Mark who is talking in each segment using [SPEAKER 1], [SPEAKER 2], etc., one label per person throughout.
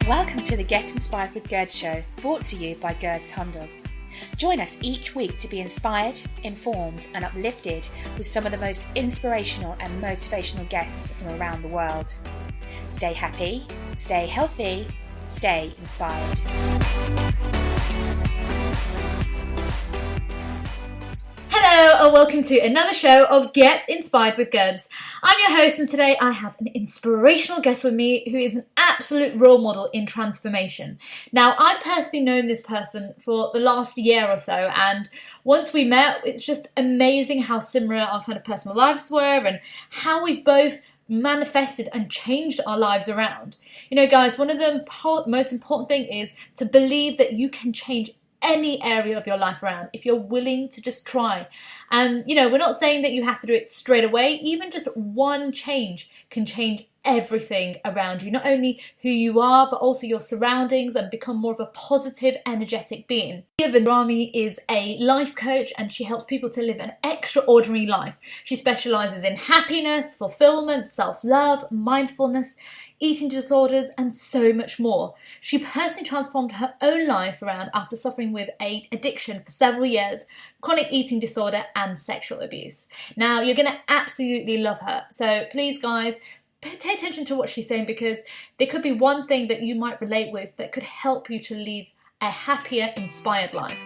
[SPEAKER 1] Welcome to the Get Inspired with Gerd show, brought to you by Gerd's Handel. Join us each week to be inspired, informed and uplifted with some of the most inspirational and motivational guests from around the world. Stay happy, stay healthy, stay inspired.
[SPEAKER 2] Hello and welcome to another show of Get Inspired with Gerds. I'm your host and today I have an inspirational guest with me who is an absolute role model in transformation. Now, I've personally known this person for the last year or so, and once we met, it's just amazing how similar our kind of personal lives were and how we've both manifested and changed our lives around. You know, guys, one of the most important thing is to believe that you can change any area of your life around if you're willing to just try. And you know, we're not saying that you have to do it straight away. Even just one change can change everything around you, not only who you are but also your surroundings, and become more of a positive, energetic being. Léa Vendrami is a life coach and she helps people to live an extraordinary life. She specializes in happiness, fulfillment, self-love, mindfulness, eating disorders and so much more. She personally transformed her own life around after suffering with an addiction for several years, chronic eating disorder and sexual abuse. Now, you're going to absolutely love her. So please, guys, pay attention to what she's saying, because there could be one thing that you might relate with that could help you to live a happier, inspired life.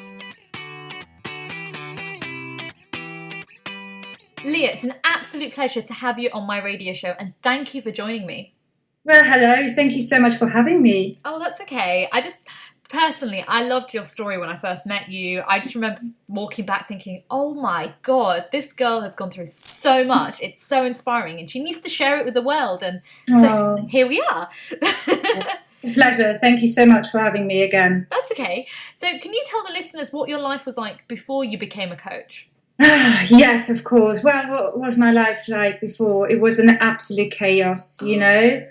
[SPEAKER 2] Léa, it's an absolute pleasure to have you on my radio show, and thank you for joining me.
[SPEAKER 3] Well, hello. Thank you so much for having me.
[SPEAKER 2] Oh, that's okay. Personally, I loved your story when I first met you. I just remember walking back thinking, oh my God, this girl has gone through so much. It's so inspiring and she needs to share it with the world. And so here we are.
[SPEAKER 3] Pleasure. Thank you so much for having me again.
[SPEAKER 2] That's okay. So can you tell the listeners what your life was like before you became a coach?
[SPEAKER 3] Yes, of course. Well, what was my life like before? It was an absolute chaos, you know.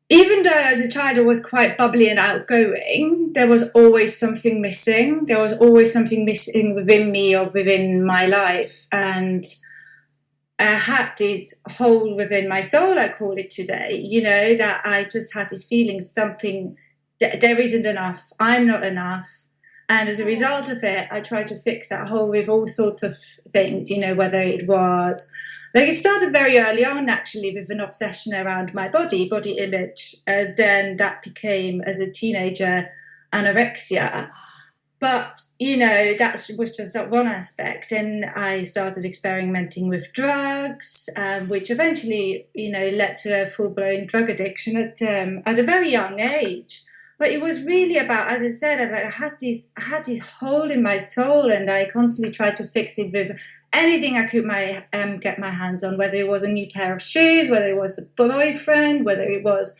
[SPEAKER 3] Even though as a child I was quite bubbly and outgoing, there was always something missing. There was always something missing within me or within my life. And I had this hole within my soul, I call it today, you know, that I just had this feeling there isn't enough. I'm not enough. And as a result of it, I tried to fix that hole with all sorts of things, you know, whether it was... it started very early on, actually, with an obsession around my body image. Then that became, as a teenager, anorexia. But, you know, that was just one aspect. And I started experimenting with drugs, which eventually, you know, led to a full-blown drug addiction at a very young age. But it was really about, as I said, I had this hole in my soul, and I constantly tried to fix it with anything I could get my hands on, whether it was a new pair of shoes, whether it was a boyfriend, whether it was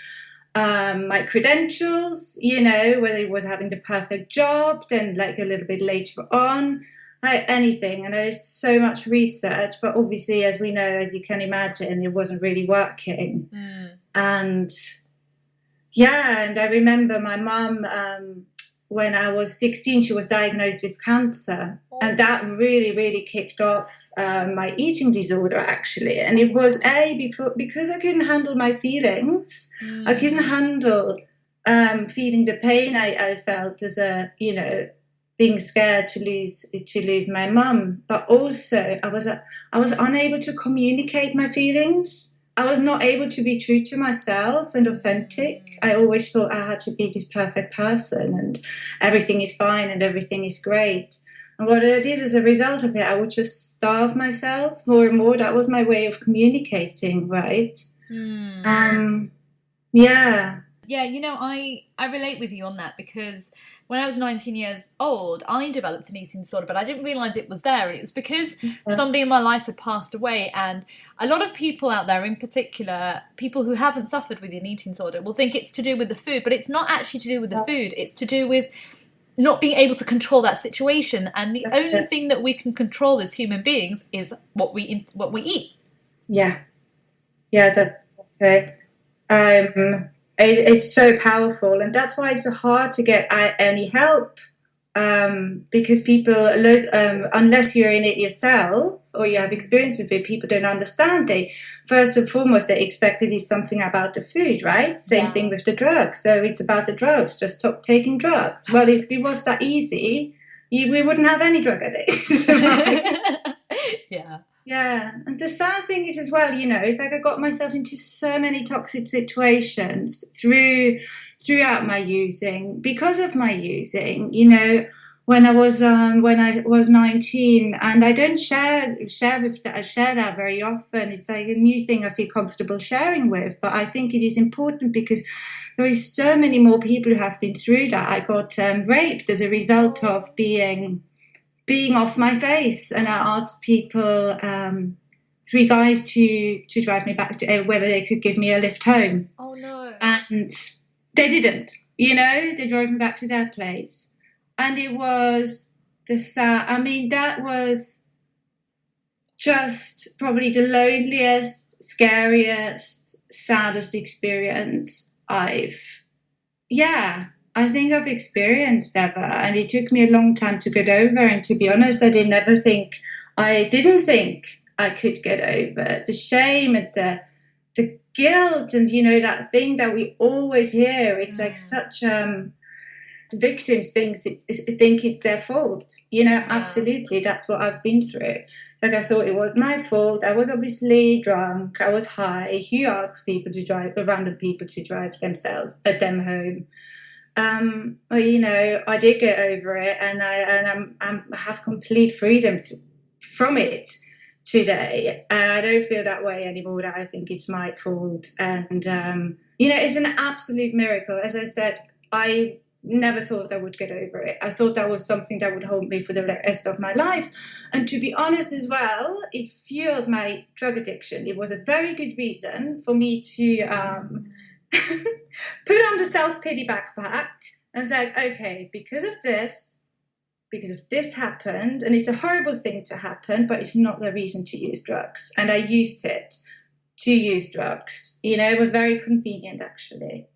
[SPEAKER 3] my credentials, you know, whether it was having the perfect job, then like a little bit later on, like anything. And there's so much research, but obviously, as we know, as you can imagine, it wasn't really working. And I remember my mum, when I was 16, she was diagnosed with cancer. And that really, really kicked off my eating disorder, actually. And it was because I couldn't handle my feelings. I couldn't handle feeling the pain I felt as being scared to lose my mum. But also, I was unable to communicate my feelings. I was not able to be true to myself and authentic. I always thought I had to be this perfect person and everything is fine and everything is great. And what I did as a result of it, I would just starve myself more and more. That was my way of communicating, right?
[SPEAKER 2] Yeah, you know, I relate with you on that, because when I was 19 years old, I developed an eating disorder, but I didn't realise it was there. And it was because somebody in my life had passed away. And a lot of people out there, in particular, people who haven't suffered with an eating disorder, will think it's to do with the food, but it's not actually to do with the food. It's to do with not being able to control that situation. And the only thing that we can control as human beings is what we eat.
[SPEAKER 3] Yeah, that's okay. It's so powerful, and that's why it's so hard to get any help because people, unless you're in it yourself or you have experience with it, people don't understand. They first and foremost they expect it is something about the food, right? Same thing with the drugs. So it's about the drugs. Just stop taking drugs. Well, if it was that easy, we wouldn't have any drug addicts. Yeah, and the sad thing is as well, it's like I got myself into so many toxic situations throughout my using, because of my using, when I was 19, and I don't share that very often. It's like a new thing I feel comfortable sharing with, but I think it is important because there is so many more people who have been through that. I got raped as a result of being off my face, and I asked people, 3 guys, to drive me back to whether they could give me a lift home.
[SPEAKER 2] Oh no!
[SPEAKER 3] And they didn't. They drove me back to their place, and it was that was just probably the loneliest, scariest, saddest experience I think I've experienced ever, and it took me a long time to get over. And to be honest, I didn't think I could get over the shame and the guilt, and that thing that we always hear. It's like such victims think it's their fault. Absolutely, that's what I've been through. Like I thought it was my fault. I was obviously drunk. I was high. Who asks random people to drive them home? I did get over it, and I have complete freedom from it today. And I don't feel that way anymore, that I think it's my fault. And, it's an absolute miracle. As I said, I never thought I would get over it. I thought that was something that would haunt me for the rest of my life. And to be honest as well, it fueled my drug addiction. It was a very good reason for me to put on the self-pity backpack and say, okay, because of this happened, and it's a horrible thing to happen, but it's not the reason to use drugs. And I used it to use drugs. It was very convenient, actually.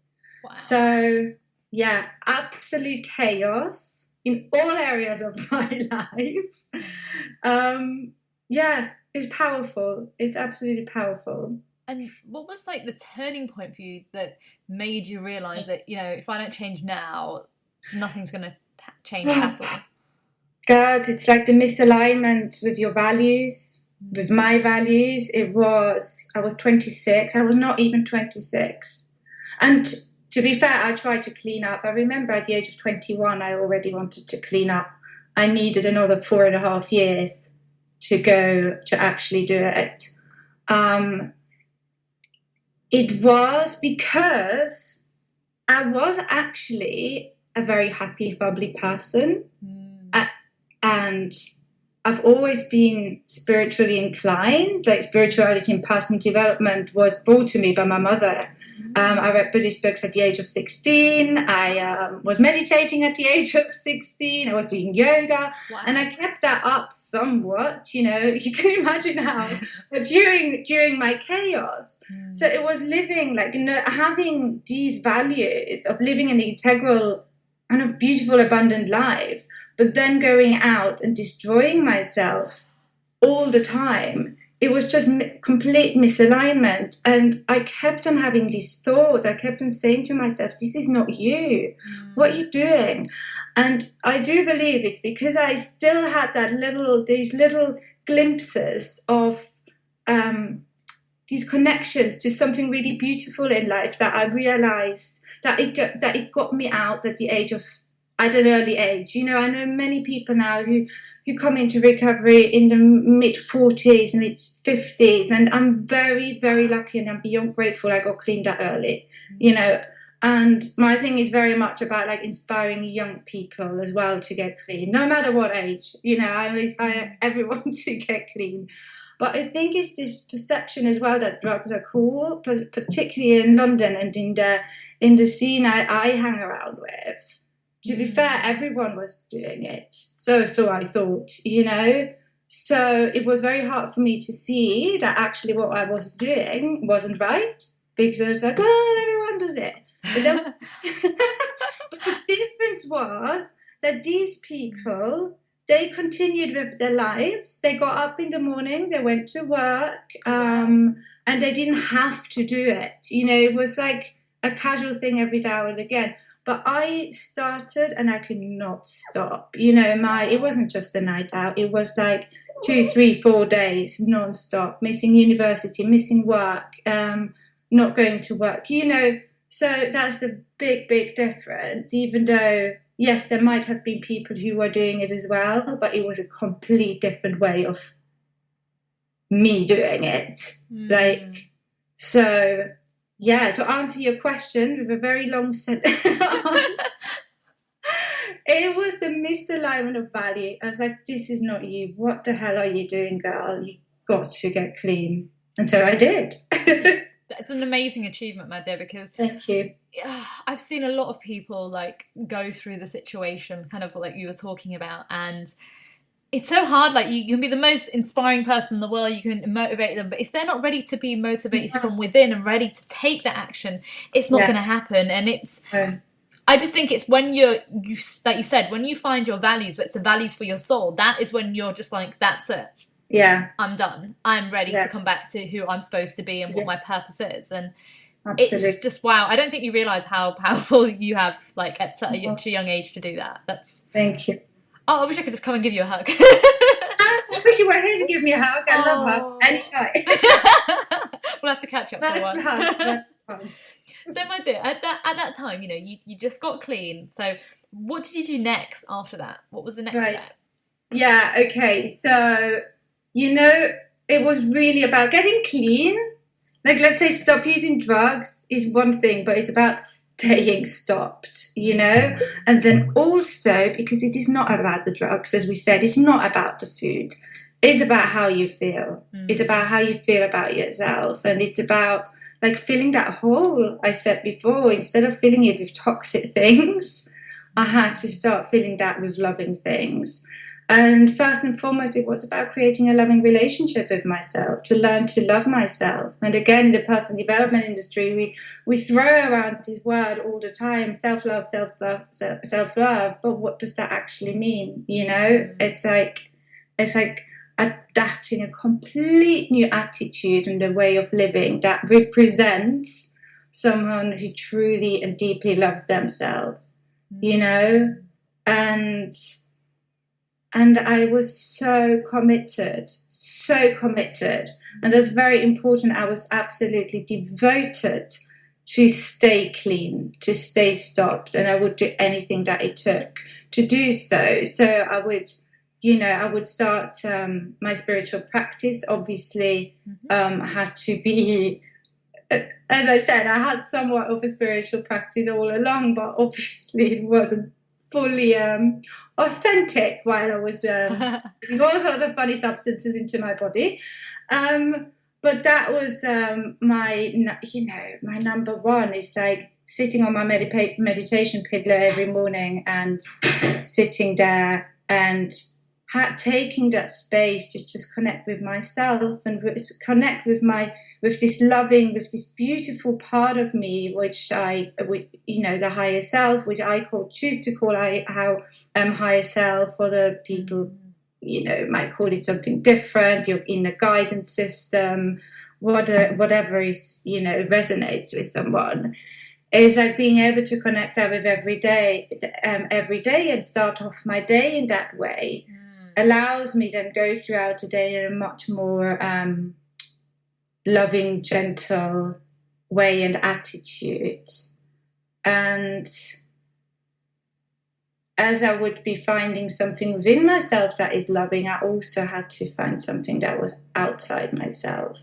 [SPEAKER 2] Wow.
[SPEAKER 3] So, yeah, absolute chaos in all areas of my life. It's powerful. It's absolutely powerful.
[SPEAKER 2] And what was like the turning point for you that made you realise that, if I don't change now, nothing's going to change at all?
[SPEAKER 3] God, it's like the misalignment with your values, with my values. I was 26. I was not even 26. And to be fair, I tried to clean up. I remember at the age of 21, I already wanted to clean up. I needed another 4.5 years to actually do it. It was because I was actually a very happy, bubbly person. And I've always been spiritually inclined. Like spirituality and personal development was brought to me by my mother. I read Buddhist books at the age of 16. I was meditating at the age of 16. I was doing yoga.
[SPEAKER 2] Wow.
[SPEAKER 3] And I kept that up somewhat, you can imagine how. But during my chaos. So it was living, having these values of living an integral and a beautiful, abundant life, but then going out and destroying myself all the time. It was just complete misalignment. And I kept on having these thoughts. I kept on saying to myself, this is not you. What are you doing? And I do believe it's because I still had these little glimpses of these connections to something really beautiful in life, that I realized that it got me out at an early age. I know many people now who come into recovery in the mid-40s and mid-50s, and I'm very, very lucky, and I'm beyond grateful I got clean that early, And my thing is very much about inspiring young people as well to get clean, no matter what age. I inspire everyone to get clean. But I think it's this perception as well that drugs are cool, particularly in London and in the scene I hang around with. To be fair, everyone was doing it. So I thought, So it was very hard for me to see that actually what I was doing wasn't right, because I was like, oh, everyone does it. But the difference was that these people, they continued with their lives. They got up in the morning, they went to work, and they didn't have to do it. It was like a casual thing every now and again. But I started and I could not stop. It wasn't just a night out. It was like 2, 3, 4 days non-stop, missing university, missing work, not going to work, So that's the big, big difference, even though, yes, there might have been people who were doing it as well, but it was a complete different way of me doing it. So, yeah, to answer your question with a very long sentence, it was the misalignment of value. I was like, this is not you. What the hell are you doing, girl? You got to get clean. And so I did.
[SPEAKER 2] That's an amazing achievement, my dear, because
[SPEAKER 3] thank you.
[SPEAKER 2] I've seen a lot of people like go through the situation, kind of like you were talking about, and it's so hard. Like you can be the most inspiring person in the world, you can motivate them, but if they're not ready to be motivated from within and ready to take that action, it's not going to happen. And I just think it's when you like you said, when you find your values, but it's the values for your soul, that is when you're just like, that's it.
[SPEAKER 3] Yeah,
[SPEAKER 2] I'm done. I'm ready to come back to who I'm supposed to be and what my purpose is. And
[SPEAKER 3] absolutely.
[SPEAKER 2] It's just wow. I don't think you realise how powerful you have, like at such a young age, to do that.
[SPEAKER 3] Thank you.
[SPEAKER 2] Oh, I wish I could just come and give you a hug.
[SPEAKER 3] I wish you were here to give me a hug. I love hugs. Anytime.
[SPEAKER 2] We'll have to catch up for one.
[SPEAKER 3] Hugs.
[SPEAKER 2] So, my dear, at that time, you just got clean. So, what did you do next after that? What was the next step?
[SPEAKER 3] Yeah. Okay. So, it was really about getting clean. Like, let's say stop using drugs is one thing, but it's about staying stopped, And then also, because it is not about the drugs, as we said, it's not about the food. It's about how you feel. It's about how you feel about yourself. And it's about, like, filling that hole I said before. Instead of filling it with toxic things, I had to start filling that with loving things. And first and foremost, it was about creating a loving relationship with myself, to learn to love myself. And again, in the personal development industry, we throw around this word all the time, self-love, self-love, self-love. But what does that actually mean? It's like adapting a complete new attitude and a way of living that represents someone who truly and deeply loves themselves, And I was so committed. And that's very important. I was absolutely devoted to stay clean, to stay stopped. And I would do anything that it took to do so. So I would start my spiritual practice. Obviously, I had to be, as I said, I had somewhat of a spiritual practice all along, but obviously it wasn't fully authentic while I was putting all sorts of funny substances into my body. But that was my number one is like sitting on my meditation pillow every morning and sitting there and taking that space to just connect with myself and connect with this beautiful part of me, which the higher self, which I choose to call higher self. Other people, might call it something different. Your inner guidance system, whatever is, resonates with someone. Is like being able to connect that with every day and start off my day in that way. Allows me then go throughout the day in a much more loving, gentle way and attitude. And as I would be finding something within myself that is loving, I also had to find something that was outside myself.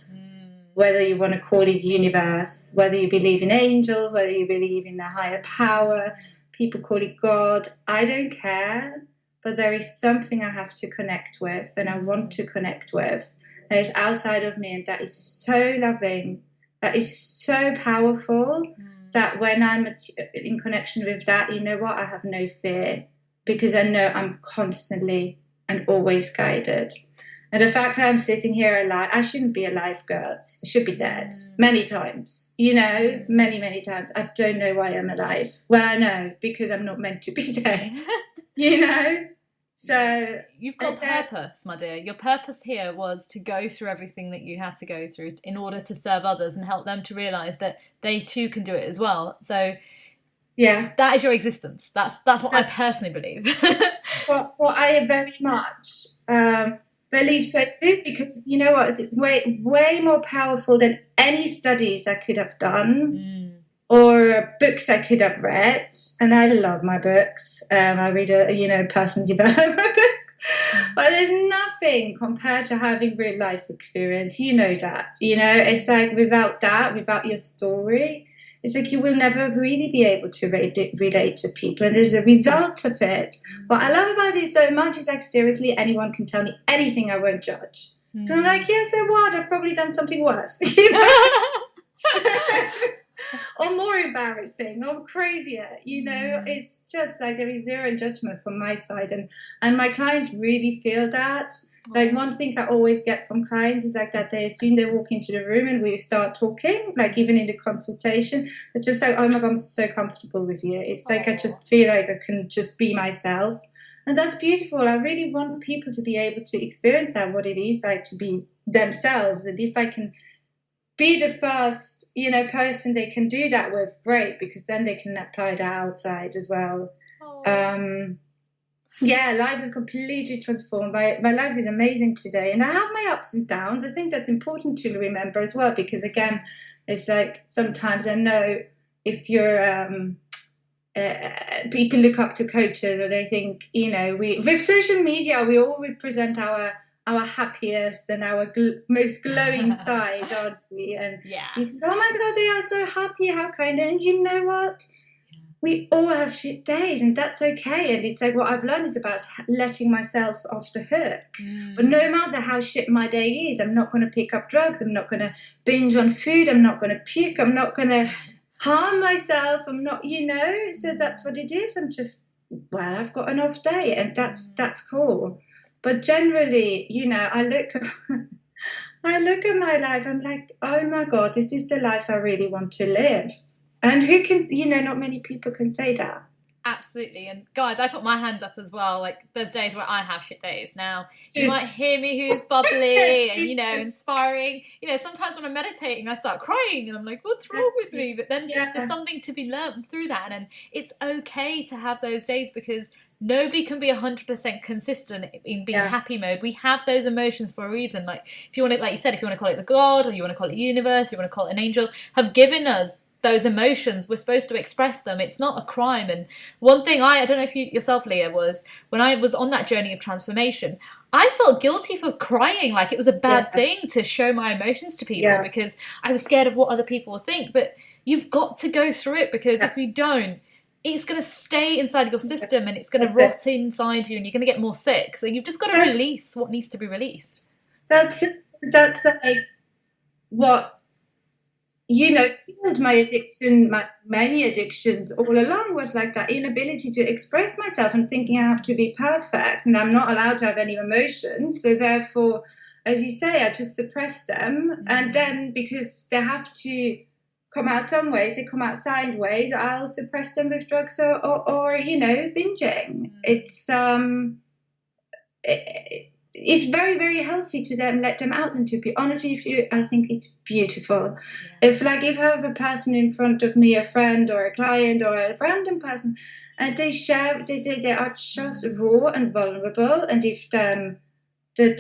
[SPEAKER 3] Whether you want to call it universe, whether you believe in angels, whether you believe in a higher power, people call it God, I don't care. But there is something I have to connect with and I want to connect with. That is outside of me and that is so loving, that is so powerful that when I'm in connection with that, you know what, I have no fear because I know I'm constantly and always guided. And the fact that I'm sitting here alive, I shouldn't be alive, girls. I should be dead many times, many, many times. I don't know why I'm alive. Well, I know because I'm not meant to be dead. you know. So
[SPEAKER 2] you've got purpose, my dear. Your purpose here was to go through everything that you had to go through in order to serve others and help them to realise that they too can do it as well. So
[SPEAKER 3] yeah,
[SPEAKER 2] that is your existence. That's what I personally believe.
[SPEAKER 3] what I very much believe so too, because you know what, it's way more powerful than any studies I could have done or books I could have read. And I love my books. I read personal development books, but there's nothing compared to having real life experience. You know that. You know, it's like without that, without your story, it's like you will never really be able to relate to people. And as a result of it, what I love about it so much is like, seriously, anyone can tell me anything, I won't judge. So I'm like, yeah, so what? I've probably done something worse. You know? Or more embarrassing or crazier, you know. It's just like there is zero judgment from my side, and my clients really feel that. Like, one thing I always get from clients is like that they assume they walk into the room and we start talking, like even in the consultation, it's just like, oh my God, I'm so comfortable with you. It's like I just feel like I can just be myself, and that's beautiful. I really want people to be able to experience that, what it is like to be themselves, and if I can be the first, person they can do that with, great, because then they can apply that outside as well. Life is completely transformed. My life is amazing today, and I have my ups and downs. I think that's important to remember as well, because again, it's like sometimes I know if you're people look up to coaches, or they think, with social media we all represent our happiest and our most glowing sides, aren't we? And you think, oh my God, they are so happy, how kind. And you know what? We all have shit days, and that's okay. And it's like, what I've learned is about letting myself off the hook. But no matter how shit my day is, I'm not going to pick up drugs. I'm not going to binge on food. I'm not going to puke. I'm not going to harm myself. I'm not, So that's what it is. I'm just, I've got an off day, and that's cool. But generally, I look at my life, I'm like, oh my God, this is the life I really want to live. And who can, not many people can say that.
[SPEAKER 2] Absolutely. And guys, I put my hand up as well. Like, there's days where I have shit days. Now, you might hear me who's bubbly and, inspiring. Sometimes when I'm meditating, I start crying and I'm like, what's wrong with me? But then there's something to be learned through that. And it's okay to have those days, because nobody can be 100% consistent in being happy mode. We have those emotions for a reason. Like, if you want to, like you said, if you want to call it the God, or you want to call it the universe, you want to call it an angel, have given us those emotions. We're supposed to express them. It's not a crime. And one thing I don't know if you yourself, Leah, was when I was on that journey of transformation, I felt guilty for crying. Like, it was a bad thing to show my emotions to people because I was scared of what other people would think. But you've got to go through it, because if you don't, it's going to stay inside your system and it's going to rot inside you, and you're going to get more sick. So you've just got to release what needs to be released.
[SPEAKER 3] That's like what, my addiction, many addictions all along was like that inability to express myself and thinking I have to be perfect and I'm not allowed to have any emotions. So therefore, as you say, I just suppress them. And then because they have to come out some ways, they come out sideways, I'll suppress them with drugs or binging. It's very, very healthy to then let them out, and to be honest with you, I think it's beautiful. If I have a person in front of me, a friend or a client or a random person, and they share, they are just raw and vulnerable, and if the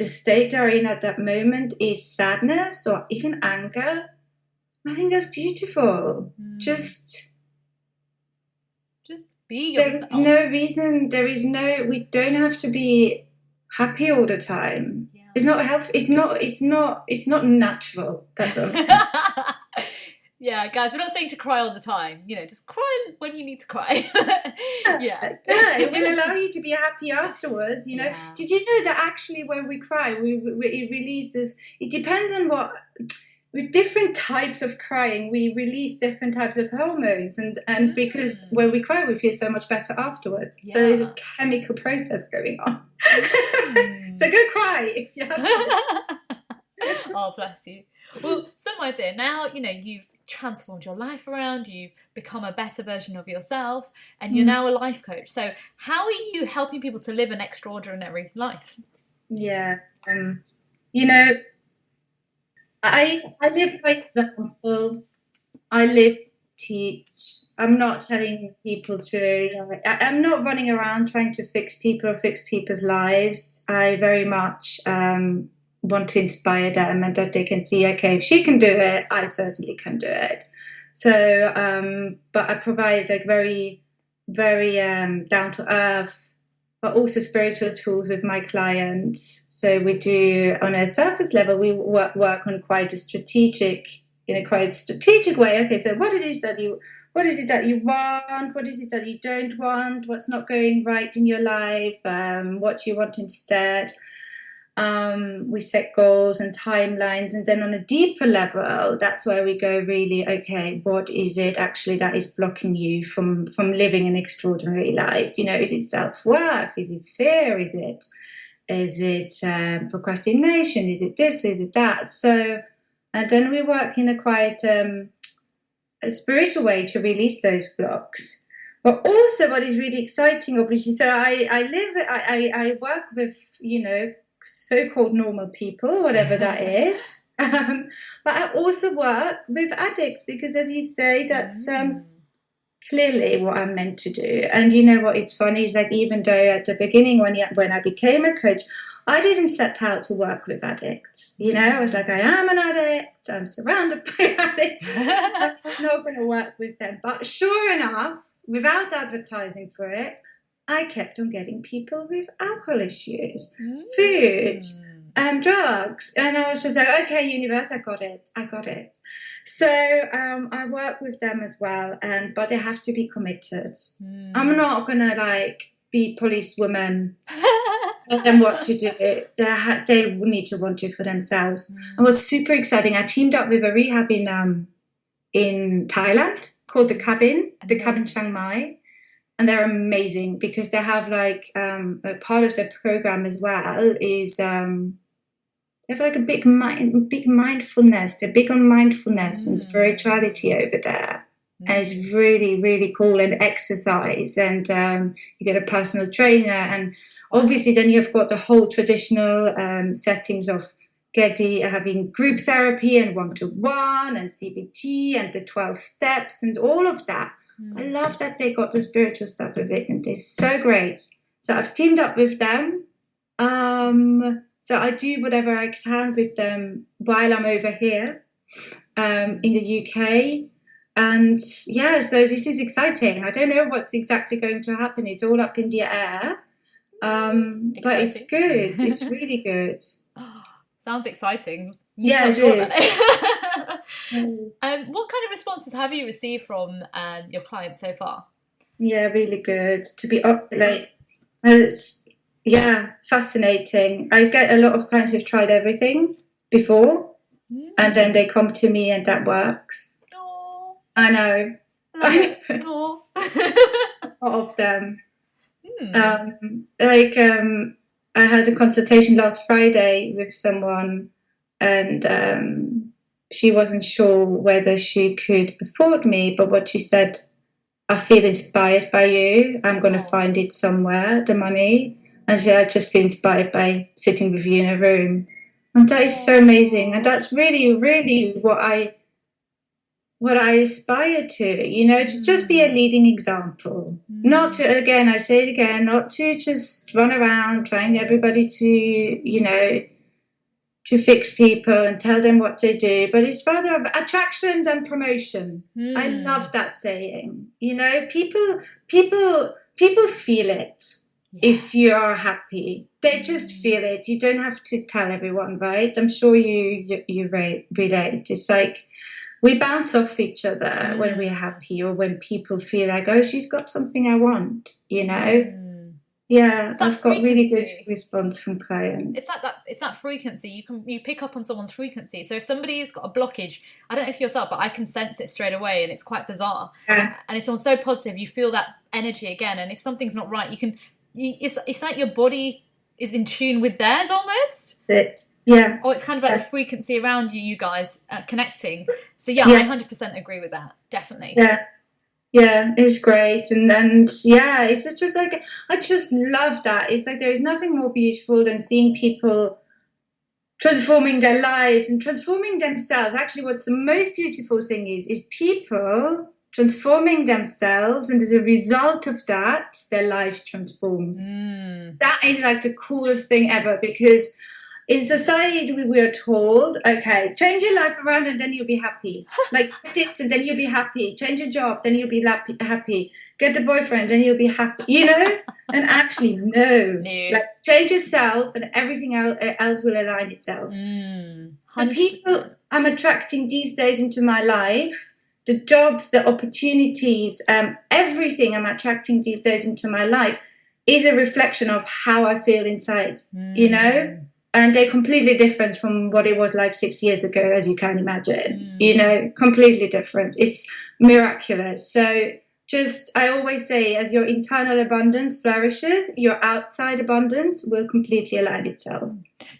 [SPEAKER 3] state they're in at that moment is sadness or even anger, I think that's beautiful. Just
[SPEAKER 2] be yourself.
[SPEAKER 3] There's no reason. We don't have to be happy all the time. It's not healthy. It's not natural. That's all.
[SPEAKER 2] Yeah, guys, we're not saying to cry all the time. Just cry when you need to cry.
[SPEAKER 3] It will allow you to be happy afterwards. Did you know that actually when we cry, it releases? It depends on what. With different types of crying, we release different types of hormones, and because when we cry, we feel so much better afterwards. So there's a chemical process going on. So go cry if you have to.
[SPEAKER 2] Oh, bless you. Well, so my dear, now you've transformed your life around, you've become a better version of yourself, and you're now a life coach. So how are you helping people to live an extraordinary life?
[SPEAKER 3] Yeah. I live by example. I live, teach. I'm not telling people to, I'm not running around trying to fix people or fix people's lives. I very much want to inspire them, and that they can see, okay, if she can do it, I certainly can do it. So, but I provide like very, very down to earth, but also spiritual tools with my clients. So we do, on a surface level, we work on quite a strategic way. Okay, so what is it that you want? What is it that you don't want? What's not going right in your life? What do you want instead? We set goals and timelines, and then on a deeper level, that's where we go really, okay, what is it actually that is blocking you from living an extraordinary life? Is it self-worth? Is it fear? Is it procrastination? Is it this? Is it that? So, and then we work in a quite a spiritual way to release those blocks. But also, what is really exciting, obviously, so I work with so-called normal people, whatever that is. But I also work with addicts because, as you say, that's clearly what I'm meant to do. And you know what is funny is that even though at the beginning when I became a coach, I didn't set out to work with addicts. I was like, I am an addict. I'm surrounded by addicts. I'm not going to work with them. But sure enough, without advertising for it, I kept on getting people with alcohol issues, food, drugs. And I was just like, okay, universe, I got it. So I work with them as well, but they have to be committed. I'm not going to be policewoman, tell them what to do. They need to want it for themselves. And what's super exciting, I teamed up with a rehab in Thailand called The Cabin Chiang Mai. And they're amazing because they have a part of their program as well is they have a big mindfulness. They're big on mindfulness and spirituality over there. And it's really, really cool, and exercise, and you get a personal trainer, and obviously then you've got the whole traditional settings of having group therapy and one-to-one and CBT and the 12 steps and all of that. I love that they got the spiritual stuff with it, and they're so great. So I've teamed up with them. So I do whatever I can with them while I'm over here in the UK. And yeah, so this is exciting. I don't know what's exactly going to happen. It's all up in the air. But it's good. It's really good.
[SPEAKER 2] Sounds exciting.
[SPEAKER 3] Yeah, it is.
[SPEAKER 2] What kind of responses have you received from your clients so far?
[SPEAKER 3] Yeah, really good. To be it's fascinating. I get a lot of clients who've tried everything before, and then they come to me, and that works.
[SPEAKER 2] Aww.
[SPEAKER 3] I know.
[SPEAKER 2] Aww.
[SPEAKER 3] A lot of them. I had a consultation last Friday with someone, and she wasn't sure whether she could afford me, but what she said, I feel inspired by you. I'm going to find it somewhere, the money. And she said, I just feel inspired by sitting with you in a room. And that is so amazing. And that's really, really what I aspire to, to just be a leading example. Not to, again, I say it again, not to just run around trying everybody to, to fix people and tell them what to do, but it's rather attraction than promotion. I love that saying. People feel it. If you are happy, they just feel it. You don't have to tell everyone, right? I'm sure you relate. It's like we bounce off each other when we're happy, or when people feel like, oh, she's got something I want, Yeah, I've got really good response from clients.
[SPEAKER 2] It's that frequency. You pick up on someone's frequency. So if somebody's got a blockage, I don't know if yourself, but I can sense it straight away, and it's quite bizarre.
[SPEAKER 3] Yeah.
[SPEAKER 2] And it's all so positive. You feel that energy again, and if something's not right, it's like your body is in tune with theirs almost.
[SPEAKER 3] Yeah.
[SPEAKER 2] Or it's kind of like the frequency around you guys connecting. So I 100% agree with that. Definitely.
[SPEAKER 3] Yeah, it's great. And yeah, it's just like, I just love that. It's like, there is nothing more beautiful than seeing people transforming their lives and transforming themselves. Actually, what's the most beautiful thing is people transforming themselves, and as a result of that, their lives transforms. That is like the coolest thing ever, because in society we are told, okay, change your life around and then you'll be happy. Like, get this and then you'll be happy. Change your job, then you'll be happy. Get the boyfriend, then you'll be happy. You know? And actually, no. Like, change yourself and everything else will align itself. The people I'm attracting these days into my life, the jobs, the opportunities, everything I'm attracting these days into my life is a reflection of how I feel inside, you know? And they're completely different from what it was like 6 years ago, as you can imagine. You know, completely different. It's miraculous. So I always say, as your internal abundance flourishes, your outside abundance will completely align itself.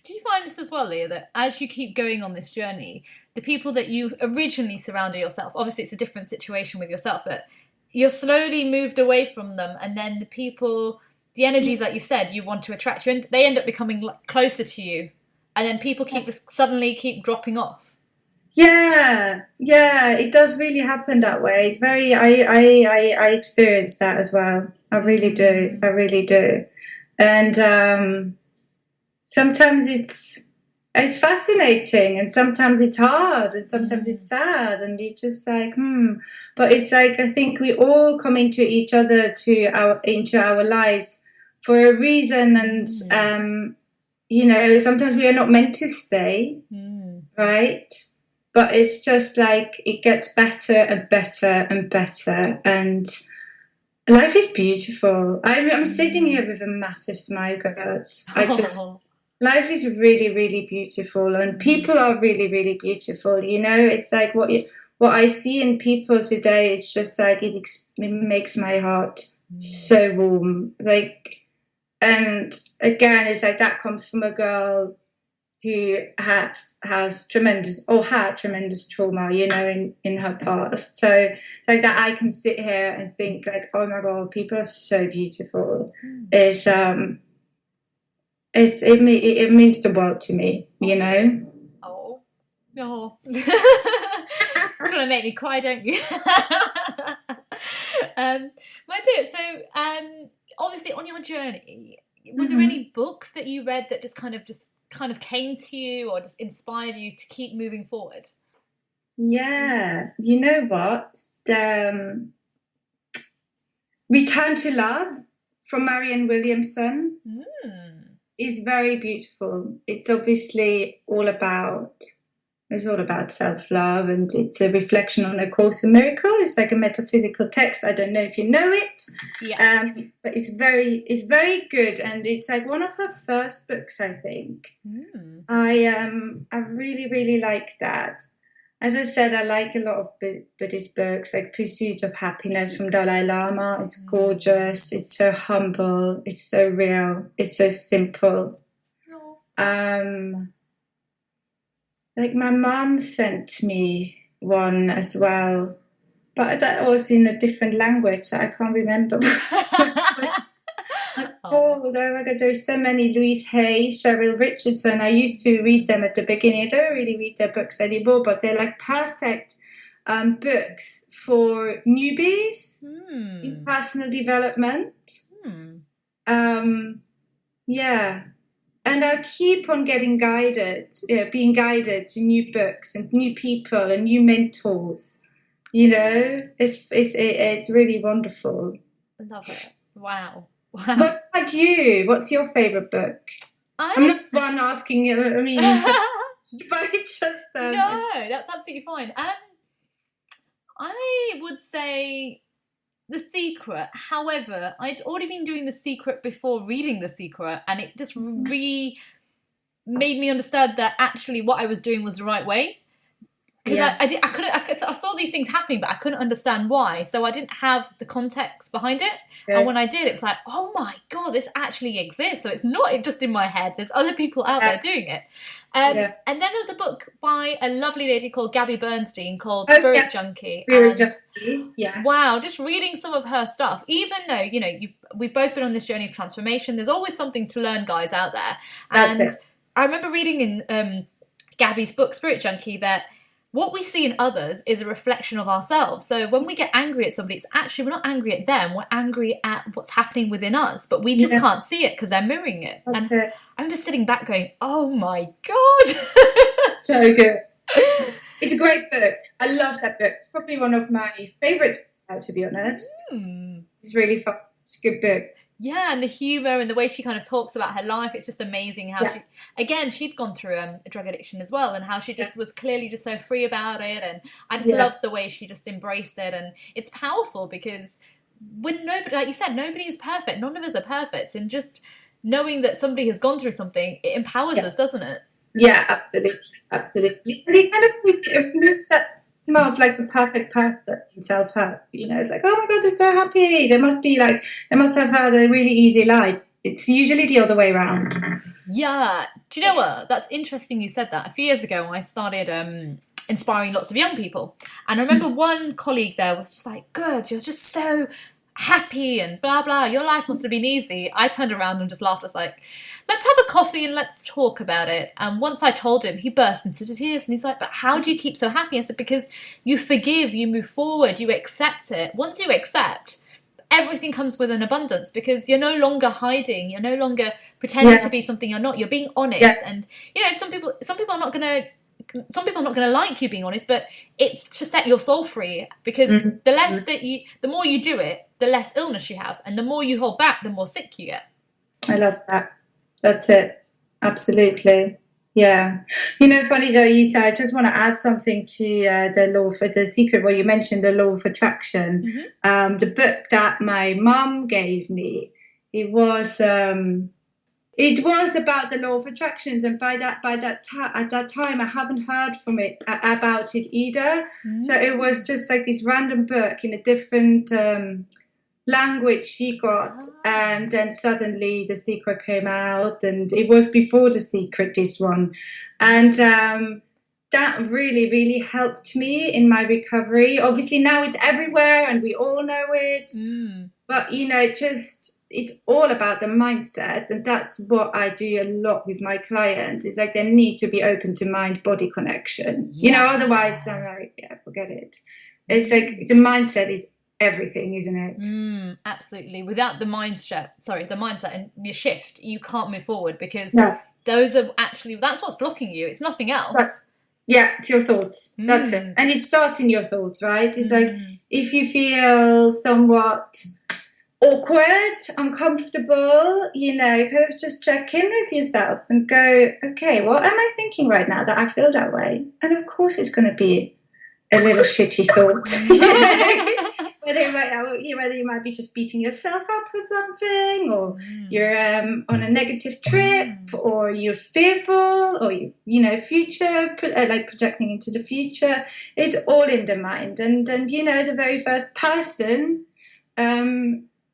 [SPEAKER 2] Do you find this as well, Leah, that as you keep going on this journey, the people that you originally surrounded yourself, obviously it's a different situation with yourself, but you're slowly moved away from them, and then the people, the energies, like you said, you want to attract you, and they end up becoming closer to you, and then people suddenly keep dropping off.
[SPEAKER 3] Yeah, it does really happen that way. It's very, I experienced that as well. I really do. And sometimes it's fascinating, and sometimes it's hard, and sometimes it's sad, and you're just like, But it's like, I think we all come into each other into our lives for a reason, and you know, sometimes we are not meant to stay, right? But it's just like, it gets better and better and better, and life is beautiful. I'm sitting here with a massive smile, girls. Life is really, really beautiful, and people are really, really beautiful. You know, it's like what I see in people today. It's just like, it makes my heart so warm. Like, and again, it's like, that comes from a girl who has tremendous, or had tremendous trauma, you know, in her past. So like that, I can sit here and think like, oh my God, people are so beautiful. It means the world to me, you know.
[SPEAKER 2] Oh, no. You're gonna make me cry, don't you? So obviously on your journey, were there any books that you read that just kind of came to you, or just inspired you to keep moving forward?
[SPEAKER 3] Yeah, you know what? Return to Love from Marianne Williamson is very beautiful. It's obviously all about self-love, and it's a reflection on A Course in Miracles. It's like a metaphysical text. I don't know if you know it, but it's very good, and it's like one of her first books, I think. I really, really like that. As I said, I like a lot of Buddhist books, like Pursuit of Happiness from Dalai Lama. It's gorgeous. It's so humble. It's so real. It's so simple. Like, my mum sent me one as well, but that was in a different language, so I can't remember. There's so many. Louise Hay, Cheryl Richardson. I used to read them at the beginning. I don't really read their books anymore, but they're like perfect books for newbies in personal development. And I keep on being guided to new books and new people and new mentors. You know, it's really wonderful.
[SPEAKER 2] Love it. Wow.
[SPEAKER 3] What about you? What's your favourite book? I'm not one asking you. I mean,
[SPEAKER 2] no, that's absolutely fine. I would say The Secret. However, I'd already been doing The Secret before reading The Secret, and it just made me understand that actually what I was doing was the right way. Because I saw these things happening, but I couldn't understand why. So I didn't have the context behind it. Yes. And when I did, it was like, oh my God, this actually exists. So it's not just in my head. There's other people out there doing it. And then there was a book by a lovely lady called Gabby Bernstein called
[SPEAKER 3] Oh,
[SPEAKER 2] Spirit
[SPEAKER 3] yeah.
[SPEAKER 2] Junkie.
[SPEAKER 3] Spirit
[SPEAKER 2] And
[SPEAKER 3] Junkie, yeah.
[SPEAKER 2] wow, just reading some of her stuff, even though, you know, we've both been on this journey of transformation, there's always something to learn, guys, out there. And
[SPEAKER 3] That's it.
[SPEAKER 2] I remember reading in Gabby's book, Spirit Junkie, that what we see in others is a reflection of ourselves. So when we get angry at somebody, it's actually, we're not angry at them, we're angry at what's happening within us, but we just can't see it because they're mirroring it.
[SPEAKER 3] That's
[SPEAKER 2] and
[SPEAKER 3] it.
[SPEAKER 2] I remember sitting back going, oh my God.
[SPEAKER 3] So good. It's a great book. I love that book. It's probably one of my favourites, to be honest. It's really fun. It's a good book.
[SPEAKER 2] Yeah, and the humour and the way she kind of talks about her life, it's just amazing how she'd gone through a drug addiction as well, and how she just was clearly just so free about it, and I just loved the way she just embraced it. And it's powerful because when nobody, like you said, nobody is perfect, none of us are perfect, and just knowing that somebody has gone through something, it empowers us, doesn't it?
[SPEAKER 3] Yeah, absolutely. And it kind of moves that more of like the perfect person in self-help. You know, it's like, oh my God, they're so happy. They must have had a really easy life. It's usually the other way around.
[SPEAKER 2] Yeah. Do you know what? That's interesting you said that. A few years ago, I started inspiring lots of young people. And I remember one colleague there was just like, good, you're just so happy and blah, blah. Your life must have been easy. I turned around and just laughed. I was like, let's have a coffee and let's talk about it. And once I told him, he burst into tears and he's like, but how do you keep so happy? I said, because you forgive, you move forward, you accept it. Once you accept, everything comes with an abundance because you're no longer hiding, you're no longer pretending to be something you're not, you're being honest. And you know, some people are not going to like you being honest, but it's to set your soul free, because the more you do it, the less illness you have, and the more you hold back, the more sick you get.
[SPEAKER 3] I love that. That's it. Absolutely. Yeah. You know, funny though, you said, I just want to add something to the law for the secret. Well, you mentioned the law of attraction. The book that my mum gave me, it was about the law of attractions, and at that time I haven't heard about it either. So it was just like this random book in a different language she got, and then suddenly The Secret came out, and it was before The Secret, this one, and that really, really helped me in my recovery. Obviously now it's everywhere and we all know it, but you know, it's all about the mindset, and that's what I do a lot with my clients. It's like they need to be open to mind-body connection. You know, otherwise I'm like, yeah, forget it. It's like the mindset is everything, isn't it?
[SPEAKER 2] Absolutely. Without the mindset and the shift, you can't move forward, because that's what's blocking you. It's nothing else.
[SPEAKER 3] It's your thoughts. That's it. And it starts in your thoughts, right? It's like if you feel somewhat awkward, uncomfortable, you know, kind of just check in with yourself and go, okay, what am I thinking right now that I feel that way? And of course it's going to be a little shitty thought. Whether you might be just beating yourself up for something, or you're on a negative trip, or you're fearful, or you know, future, like projecting into the future. It's all in the mind. And you know, the very first person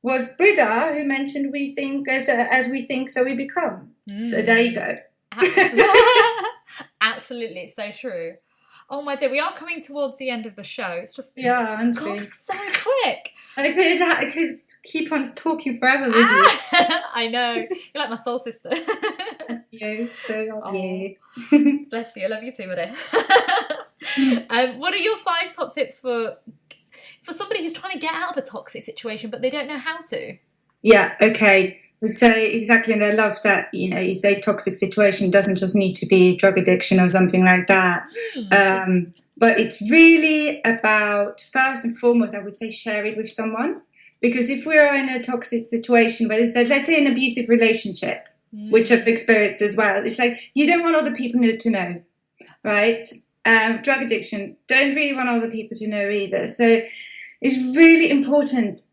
[SPEAKER 3] was Buddha, who mentioned we think as we think, so we become. So there you go.
[SPEAKER 2] Absolutely, it's so true. Oh my dear, we are coming towards the end of the show. It's just
[SPEAKER 3] it's
[SPEAKER 2] gone so quick.
[SPEAKER 3] I could keep on talking forever with you.
[SPEAKER 2] I know. You're like my soul sister.
[SPEAKER 3] Bless you. So love you.
[SPEAKER 2] Bless you. I love you too, buddy. What are your 5 top tips for somebody who's trying to get out of a toxic situation but they don't know how to? Yeah,
[SPEAKER 3] okay. So exactly, and I love that, you know, you say toxic situation doesn't just need to be drug addiction or something like that. But it's really about, first and foremost, I would say share it with someone. Because if we're in a toxic situation, where it's, let's say, an abusive relationship, which I've experienced as well, it's like you don't want other people to know, right? Drug addiction, don't really want other people to know either. So it's really important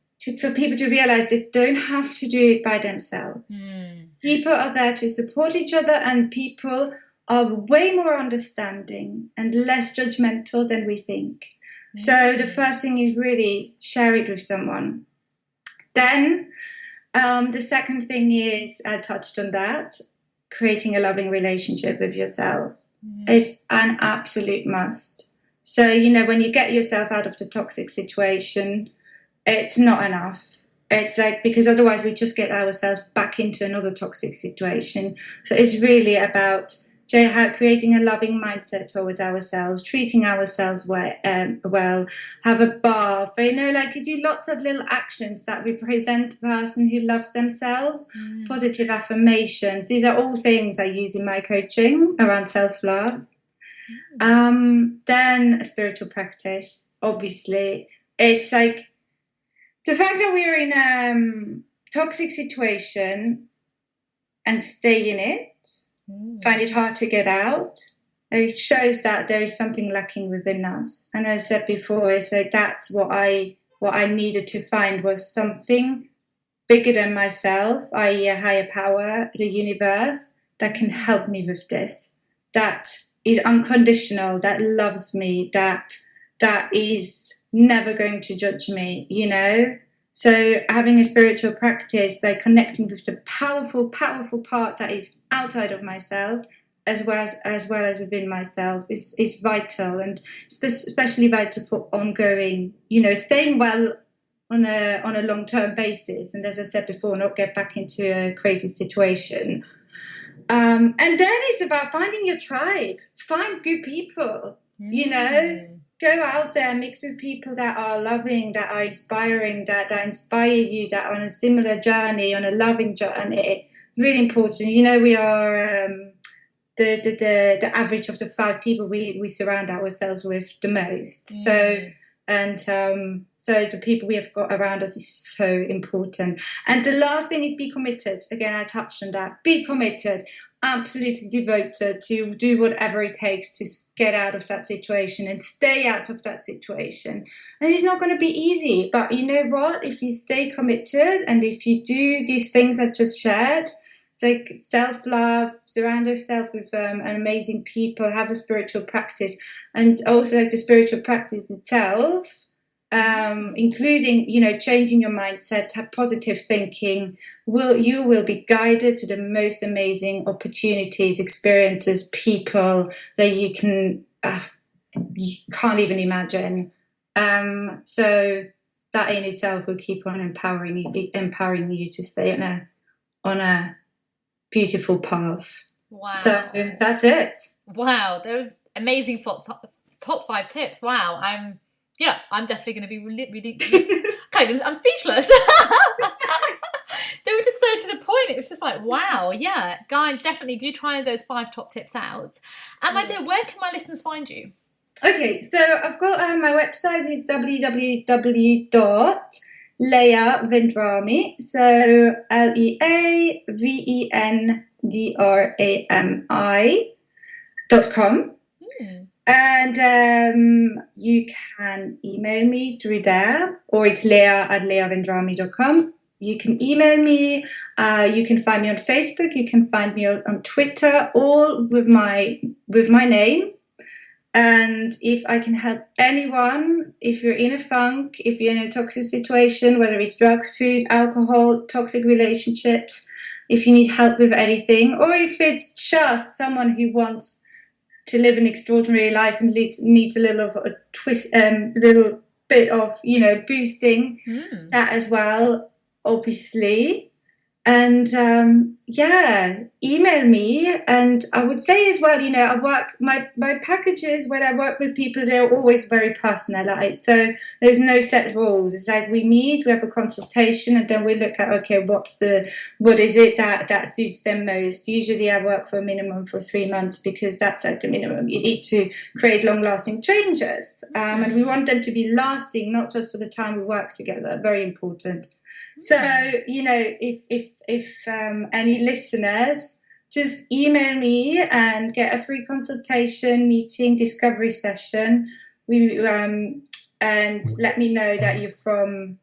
[SPEAKER 3] for people to realize they don't have to do it by themselves. People are there to support each other, and people are way more understanding and less judgmental than we think. So the first thing is really share it with someone. Then the second thing is, I touched on that, creating a loving relationship with yourself. It's an absolute must. So, when you get yourself out of the toxic situation, it's not enough. It's like, because otherwise we just get ourselves back into another toxic situation. So it's really about creating a loving mindset towards ourselves, treating ourselves well, have a bath, do lots of little actions that represent a person who loves themselves, positive affirmations. These are all things I use in my coaching around self-love. Then a spiritual practice, obviously. It's like the fact that we're in a toxic situation and stay in it, find it hard to get out. It shows that there is something lacking within us. And as I said before, it's like that's what I needed to find was something bigger than myself, i.e. a higher power, the universe, that can help me with this. That is unconditional, that loves me, that is never going to judge me, So having a spiritual practice, like connecting with the powerful, powerful part that is outside of myself, as well as within myself, is vital, and especially vital for ongoing, staying well on a long-term basis. And as I said before, not get back into a crazy situation. And then it's about finding your tribe, find good people, Go out there, mix with people that are loving, that are inspiring, that inspire you, that are on a similar journey, on a loving journey. Really important. We are the average of the 5 people we surround ourselves with the most. So the people we have got around us is so important. And the last thing is be committed. Again, I touched on that. Be committed. Absolutely devoted to do whatever it takes to get out of that situation and stay out of that situation. And it's not going to be easy, but you know what? If you stay committed and if you do these things I just shared, it's like self-love, surround yourself with amazing people, have a spiritual practice, and also like the spiritual practice itself, including, changing your mindset, have positive thinking, you will be guided to the most amazing opportunities, experiences, people that you can't even imagine. So that in itself will keep on empowering you to stay on a beautiful path.
[SPEAKER 2] Wow.
[SPEAKER 3] So that's it.
[SPEAKER 2] Wow, those amazing top 5 tips. Wow, I'm definitely going to be really I'm speechless. They were just so to the point. It was just like, wow, yeah. Guys, definitely do try those 5 top tips out. And my dear, where can my listeners find you?
[SPEAKER 3] Okay, so I've got my website is www.Léa Vendrami, so LEAVENDRAMI.com. And you can email me through there, or it's Léa@LéaVendrami.com. You can email me. You can find me on Facebook. You can find me on Twitter, all with my name. And if I can help anyone, if you're in a funk, if you're in a toxic situation, whether it's drugs, food, alcohol, toxic relationships, if you need help with anything, or if it's just someone who wants to live an extraordinary life and needs a little of a twist, little bit of, boosting that as well, obviously. And email me. And I would say as well, I work my packages when I work with people, they're always very personalized. So there's no set rules. It's like we meet, we have a consultation, and then we look at what is it that suits them most. Usually I work for a minimum for 3 months, because that's like the minimum. You need to create long-lasting changes, and we want them to be lasting, not just for the time we work together. Very important. So, if any listeners, just email me and get a free consultation, meeting, discovery session. And let me know that you're from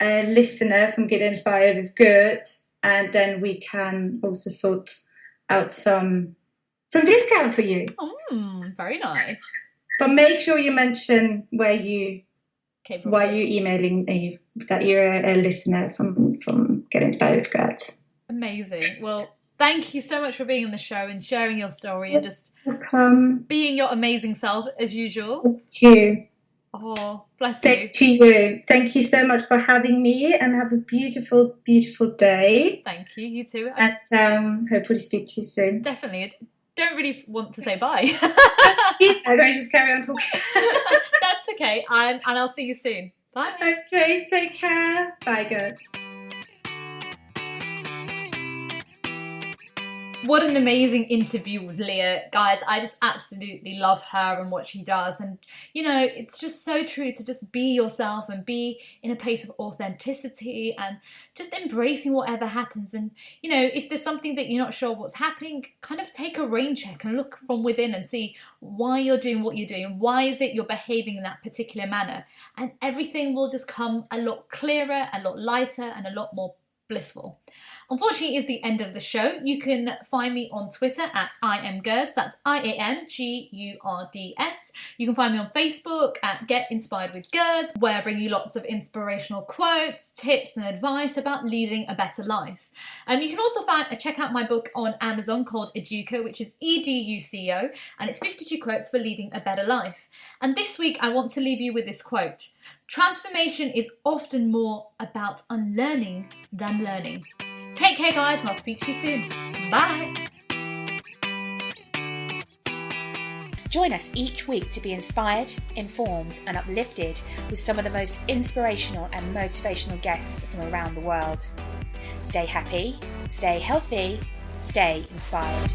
[SPEAKER 3] a listener from Get Inspired with Good, and then we can also sort out some discount for you.
[SPEAKER 2] Very nice.
[SPEAKER 3] But make sure you mention why you're emailing that you're a listener from Get Inspired with Good.
[SPEAKER 2] Amazing. Well, Thank you so much for being on the show and sharing your story and just being your amazing self as usual.
[SPEAKER 3] Thank you.
[SPEAKER 2] Oh, bless
[SPEAKER 3] Thank
[SPEAKER 2] you.
[SPEAKER 3] you. Thank you so much for having me, and have a beautiful, beautiful day.
[SPEAKER 2] Thank you. You too.
[SPEAKER 3] And hopefully speak to you soon.
[SPEAKER 2] Definitely. Don't really want to say bye.
[SPEAKER 3] I don't just carry on talking.
[SPEAKER 2] That's okay. And I'll see you soon. Bye.
[SPEAKER 3] Okay, take care. Bye, girls.
[SPEAKER 2] What an amazing interview with Léa. Guys, I just absolutely love her and what she does. And, you know, it's just so true to just be yourself and be in a place of authenticity and just embracing whatever happens. And, you know, if there's something that you're not sure what's happening, kind of take a rain check and look from within and see why you're doing what you're doing. Why is it you're behaving in that particular manner? And everything will just come a lot clearer, a lot lighter, and a lot more blissful. Unfortunately, it's the end of the show. You can find me on Twitter at IamGurds. That's IamGurds. You can find me on Facebook at Get Inspired with Gurds, where I bring you lots of inspirational quotes, tips, and advice about leading a better life. You can also check out my book on Amazon called Educo, which is EDUCO, and it's 52 quotes for leading a better life. And this week, I want to leave you with this quote. Transformation is often more about unlearning than learning. Take care, guys, and I'll speak to you soon. Bye.
[SPEAKER 1] Join us each week to be inspired, informed, and uplifted with some of the most inspirational and motivational guests from around the world. Stay happy, stay healthy, stay inspired.